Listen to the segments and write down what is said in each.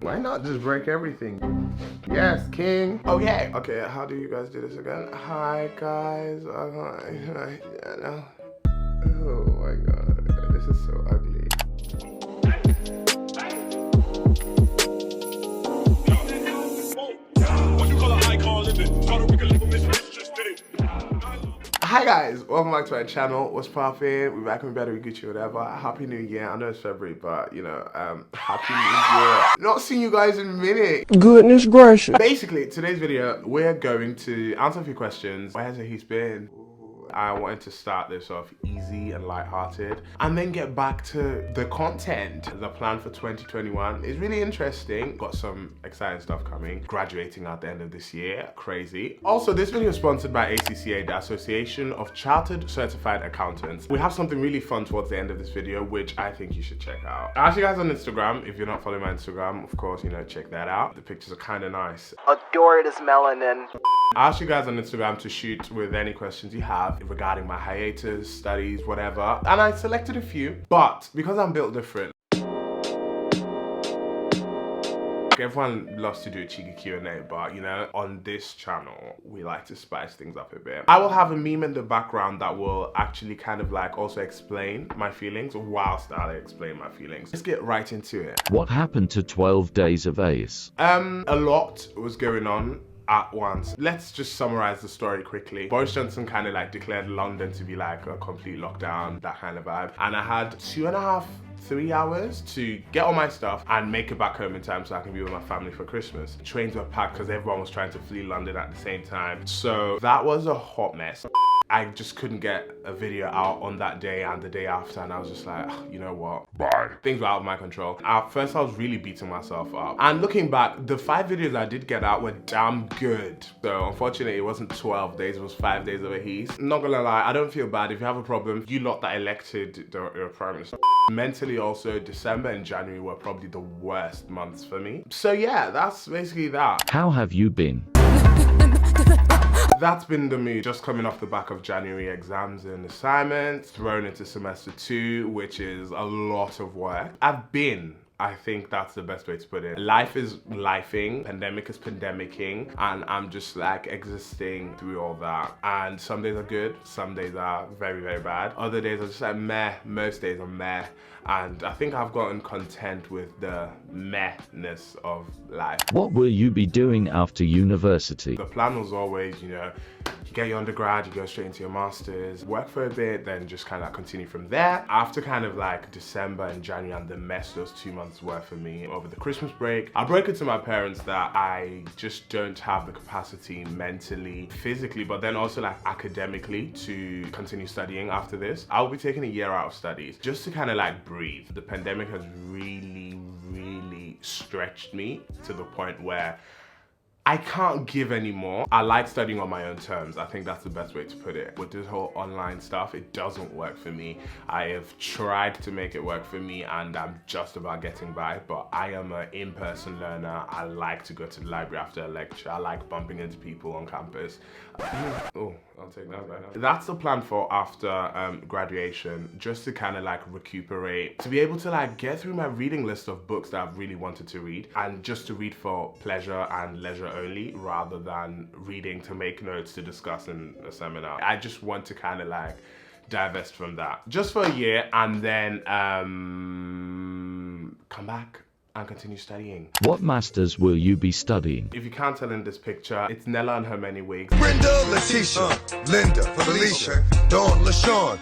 Why not just break everything? Yes, king. Oh yeah. Okay, how do you guys do this again? Hi guys. Yeah, no. Oh my god, this is so ugly. Hi guys, welcome back to my channel. What's poppin'? We're back with better, we Gucci, whatever. Happy New Year. I know it's February, but you know, Happy New Year. Not seen you guys in a minute. Goodness gracious. Basically, today's video, we're going to answer a few questions. Where's he been? I wanted to start this off easy and lighthearted and then get back to the content. The plan for 2021 is really interesting. Got some exciting stuff coming. Graduating at the end of this year, crazy. Also, this video is sponsored by ACCA, the Association of Chartered Certified Accountants. We have something really fun towards the end of this video, which I think you should check out. I asked you guys on Instagram. If you're not following my Instagram, of course, you know, check that out. The pictures are kind of nice. Adore this melanin. I asked you guys on Instagram to shoot with any questions you have regarding my hiatus, studies, whatever. And I selected a few, but because I'm built different, everyone loves to do a cheeky Q&A, but you know, on this channel, we like to spice things up a bit. I will have a meme in the background that will actually kind of like also explain my feelings whilst I explain my feelings. Let's get right into it. What happened to 12 days of ACE? A lot was going on at once. Let's just summarize the story quickly. Boris Johnson kind of like declared London to be like a complete lockdown, that kind of vibe. And I had 2.5-3 hours to get all my stuff and make it back home in time so I can be with my family for Christmas. Trains were packed because everyone was trying to flee London at the same time. So that was a hot mess. I just couldn't get a video out on that day and the day after, and I was just like, you know what, bye. Things were out of my control. At first I was really beating myself up. And looking back, the 5 videos I did get out were damn good. So unfortunately it wasn't 12 days, it was 5 days of ehis. Not gonna lie, I don't feel bad. If you have a problem, you lot that elected the Prime Minister. Mentally also, December and January were probably the worst months for me. So yeah, that's basically that. How have you been? That's been the mood, just coming off the back of January exams and assignments, thrown into semester 2, which is a lot of work. I think that's the best way to put it. Life is lifing, pandemic is pandemicking, and I'm just like existing through all that. And some days are good, some days are very, very bad. Other days are just like meh, most days are meh. And I think I've gotten content with the meh-ness of life. What will you be doing after university? The plan was always, you know, you get your undergrad, you go straight into your masters, work for a bit, then just kind of continue from there. After kind of like December and January and the mess those 2 months were for me over the Christmas break, I broke it to my parents that I just don't have the capacity mentally, physically, but then also like academically to continue studying after this. I'll be taking a year out of studies just to kind of like breathe. The pandemic has really stretched me to the point where I can't give anymore. I like studying on my own terms. I think that's the best way to put it. With this whole online stuff, it doesn't work for me. I have tried to make it work for me and I'm just about getting by, but I am an in-person learner. I like to go to the library after a lecture. I like bumping into people on campus. Oh, I'll take that. That's the plan for after graduation, just to kind of like recuperate, to be able to like get through my reading list of books that I've really wanted to read, and just to read for pleasure and leisure only, rather than reading to make notes to discuss in a seminar. I just want to kind of like divest from that just for a year and then come back and continue studying. What masters will you be studying? If you can't tell in this picture, it's Nella and her many wigs. Brenda, Letitia, Linda, Felicia, Dawn, LaShawn.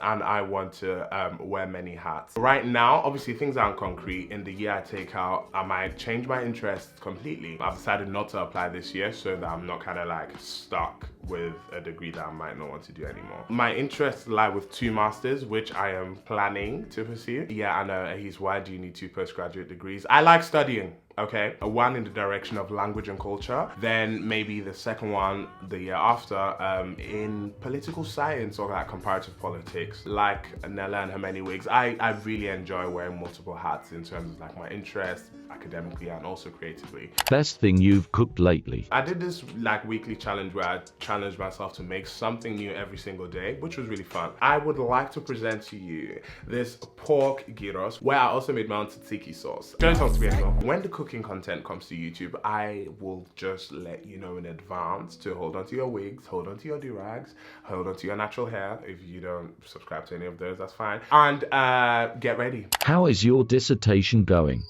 And I want to wear many hats. Right now, obviously things aren't concrete. In the year I take out, I might change my interests completely. I've decided not to apply this year so that I'm not kind of like stuck with a degree that I might not want to do anymore. My interests lie with 2 masters, which I am planning to pursue. Yeah, I know, ehis, why do you need 2 postgraduate degrees? I like studying. Okay, one in the direction of language and culture, then maybe the second one the year after in political science or like comparative politics. Like Nella and her many wigs, I really enjoy wearing multiple hats in terms of like my interests academically and also creatively. Best thing you've cooked lately? I did this like weekly challenge where I challenged myself to make something new every single day, which was really fun. I would like to present to you this pork gyros where I also made my own tzatziki sauce. Don't talk to me anymore. When the cooking content comes to YouTube, I will just let you know in advance to hold on to your wigs, hold on to your do-rags, hold on to your natural hair. If you don't subscribe to any of those, that's fine. And get ready. How is your dissertation going?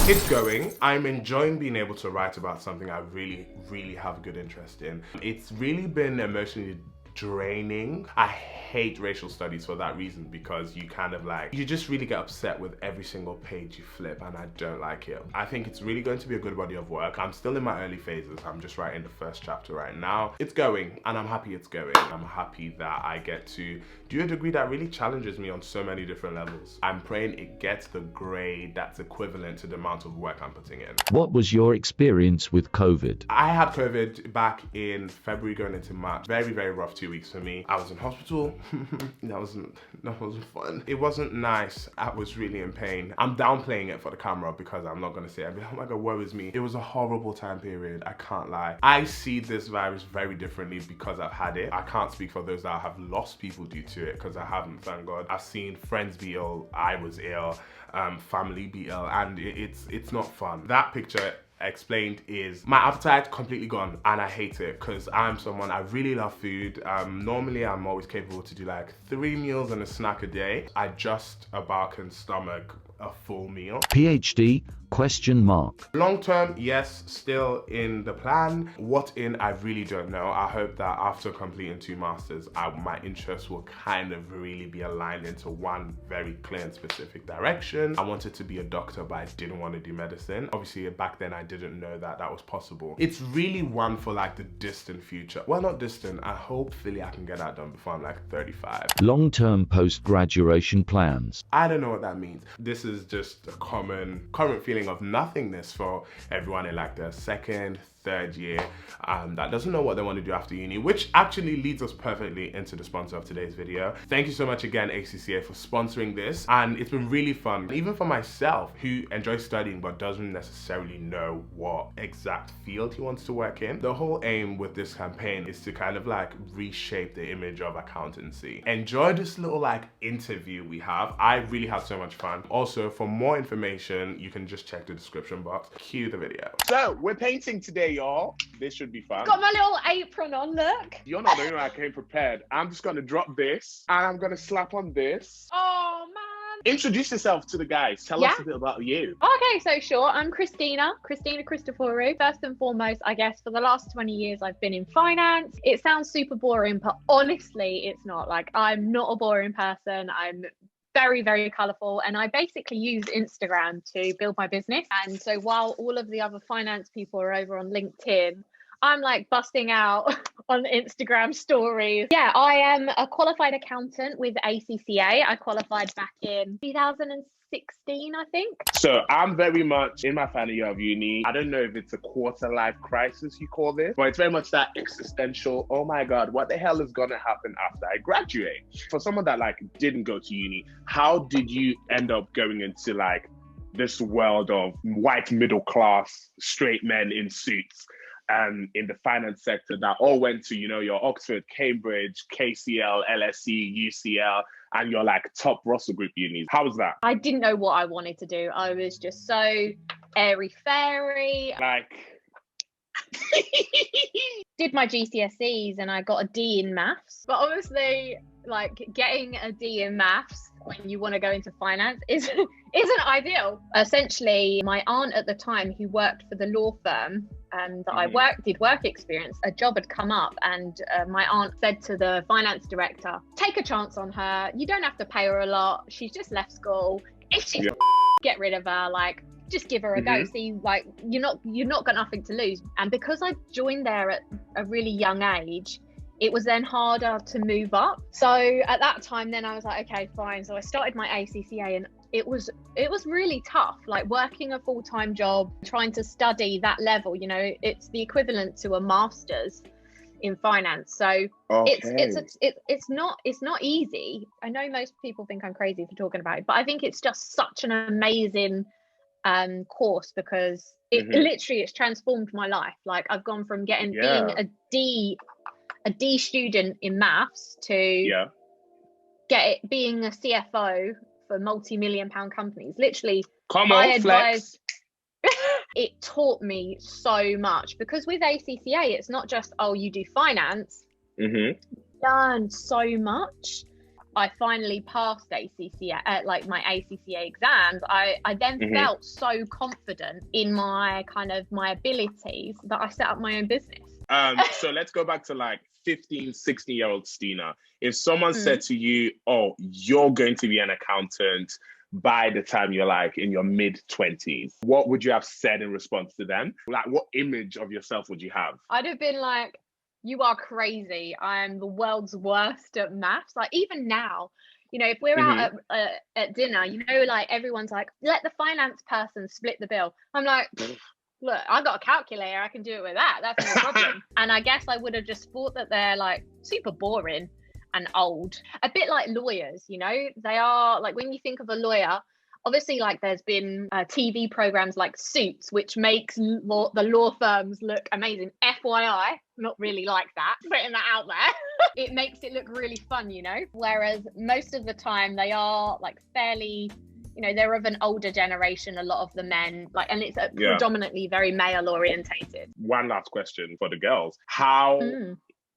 It's going. I'm enjoying being able to write about something I really have a good interest in. It's really been emotionally draining. I hate racial studies for that reason, because you kind of like, you just really get upset with every single page you flip, and I don't like it. I think it's really going to be a good body of work. I'm still in my early phases. I'm just writing the first chapter right now. It's going, and I'm happy it's going. I'm happy that I get to do a degree that really challenges me on so many different levels. I'm praying it gets the grade that's equivalent to the amount of work I'm putting in. What was your experience with COVID? I had COVID back in February going into March. Very rough 2 weeks for me. I was in hospital. that wasn't fun. It wasn't nice. I was really in pain. I'm downplaying it for the camera because I'm not gonna say it. I'd be like, oh my God, woe is me. It was a horrible time period. I can't lie. I see this virus very differently because I've had it. I can't speak for those that have lost people due to it, because I haven't, thank God. I've seen friends be ill. I was ill. Family be ill, and it's not fun. That picture explained is my appetite completely gone, and I hate it because I'm someone, I really love food. Normally I'm always capable to do like 3 meals and a snack a day. I just about can stomach a full meal. PhD? Question mark. Long term, yes, still in the plan. What in, I really don't know. I hope that after completing 2 masters, my interests will kind of really be aligned into one very clear and specific direction. I wanted to be a doctor, but I didn't want to do medicine. Obviously, back then I didn't know that that was possible. It's really one for like the distant future. Well, not distant. Hopefully I can get that done before I'm like 35. Long-term post-graduation plans. I don't know what that means. This is just a current feeling of nothingness for everyone in like their second, third year that doesn't know what they want to do after uni, which actually leads us perfectly into the sponsor of today's video. Thank you so much again, ACCA, for sponsoring this, and it's been really fun, even for myself who enjoys studying but doesn't necessarily know what exact field he wants to work in. The whole aim with this campaign is to kind of like reshape the image of accountancy. Enjoy this little like interview we have. I really had so much fun. Also, for more information, you can just check the description box. Cue the video. So we're painting today, y'all. This should be fun. Got my little apron on, look. You're not the only one I came prepared. I'm just gonna drop this and I'm gonna slap on this. Oh man. Introduce yourself to the guys. Tell us a bit about you. Okay, so sure. I'm Christina Christoforou. First and foremost, I guess for the last 20 years I've been in finance. It sounds super boring, but honestly it's not. Like, I'm not a boring person. I'm very colourful, and I basically use Instagram to build my business. And so while all of the other finance people are over on LinkedIn, I'm like busting out on Instagram stories. Yeah, I am a qualified accountant with ACCA. I qualified back in 2016, I think. So I'm very much in my final year of uni. I don't know if it's a quarter life crisis you call this, but it's very much that existential, oh my God, what the hell is gonna happen after I graduate? For someone that like didn't go to uni, how did you end up going into like this world of white middle class straight men in suits in the finance sector that all went to, you know, your Oxford, Cambridge, KCL, LSE, UCL, and your like top Russell Group unis? How was that? I didn't know what I wanted to do. I was just so airy-fairy. Like, did my GCSEs and I got a D in maths. But obviously, like, getting a D in maths when you want to go into finance isn't ideal. Essentially, my aunt at the time, who worked for the law firm that I did work experience, a job had come up, and my aunt said to the finance director, take a chance on her. You don't have to pay her a lot. She's just left school. If she get rid of her, like, just give her a go. See, like, you're not got nothing to lose. And because I joined there at a really young age, it was then harder to move up. So at that time, then I was like, okay, fine. So I started my ACCA, and it was really tough, like working a full-time job, trying to study that level. You know, it's the equivalent to a master's in finance. So it's not easy. I know most people think I'm crazy for talking about it, but I think it's just such an amazing course, because it literally, it's transformed my life. Like, I've gone from being a D student in maths to being a CFO for multi-million pound companies. Literally, Come I on, advise. flex. It taught me so much because with ACCA, it's not just, oh, you do finance. Mm-hmm. Learn so much. I finally passed ACCA, like my ACCA exams. I then felt so confident in my abilities that I set up my own business. So let's go back to like 15, 16-year-old Stina. If someone said to you, oh, you're going to be an accountant by the time you're like in your mid-20s, what would you have said in response to them? Like, what image of yourself would you have? I'd have been like, you are crazy. I'm the world's worst at maths. Like, even now, you know, if we're out at dinner, you know, like everyone's like, let the finance person split the bill. I'm like, look, I got a calculator. I can do it with that. That's no problem. And I guess I would have just thought that they're like super boring and old, a bit like lawyers, you know. They are like, when you think of a lawyer, obviously, like there's been TV programs like Suits, which makes the law firms look amazing. FYI, not really like that, putting that out there. It makes it look really fun, you know. Whereas most of the time they are like fairly, you know, they're of an older generation, a lot of the men, like, and it's predominantly very male orientated. One last question for the girls. How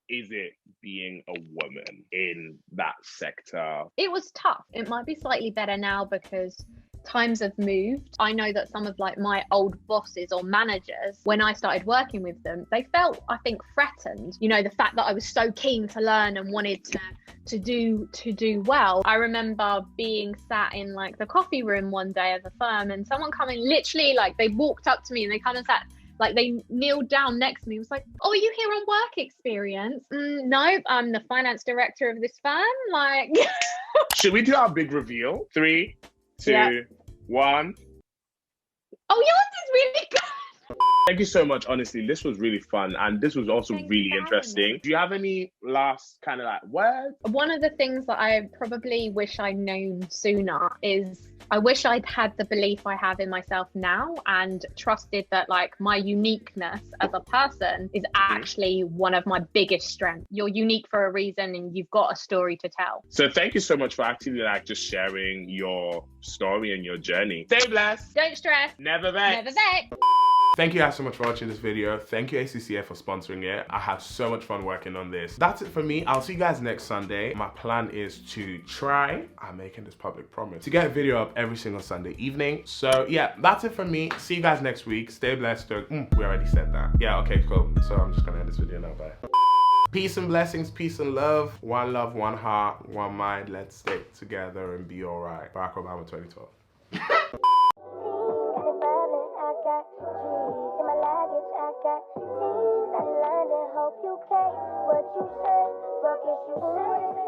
is it being a woman in that sector? It was tough. It might be slightly better now because times have moved. I know that some of like my old bosses or managers, when I started working with them, they felt, I think, threatened. You know, the fact that I was so keen to learn and wanted to do well. I remember being sat in like the coffee room one day of a firm and someone coming, literally like they walked up to me and they kind of sat, like they kneeled down next to me. It was like, oh, are you here on work experience? No, I'm the finance director of this firm. Like, should we do our big reveal? 3, 2, 1. Oh, yours is really good. Thank you so much. Honestly, this was really fun and this was also really interesting. Do you have any last kind of like words? One of the things that I probably wish I'd known sooner is I wish I'd had the belief I have in myself now and trusted that like my uniqueness as a person is actually one of my biggest strengths. You're unique for a reason and you've got a story to tell. So thank you so much for actually like just sharing your story and your journey. Stay blessed. Don't stress. Never vex. Never vex. Thank you guys so much for watching this video. Thank you ACCA for sponsoring it. I had so much fun working on this. That's it for me. I'll see you guys next Sunday. My plan is to try, I'm making this public promise, to get a video up every single Sunday evening. So yeah, that's it for me. See you guys next week. Stay blessed. We already said that. Yeah, okay, cool. So I'm just gonna end this video now. Bye. Peace and blessings, peace and love. One love, one heart, one mind. Let's stay together and be all right. Barack Obama 2012. Hope you care what you say, fuck if you say.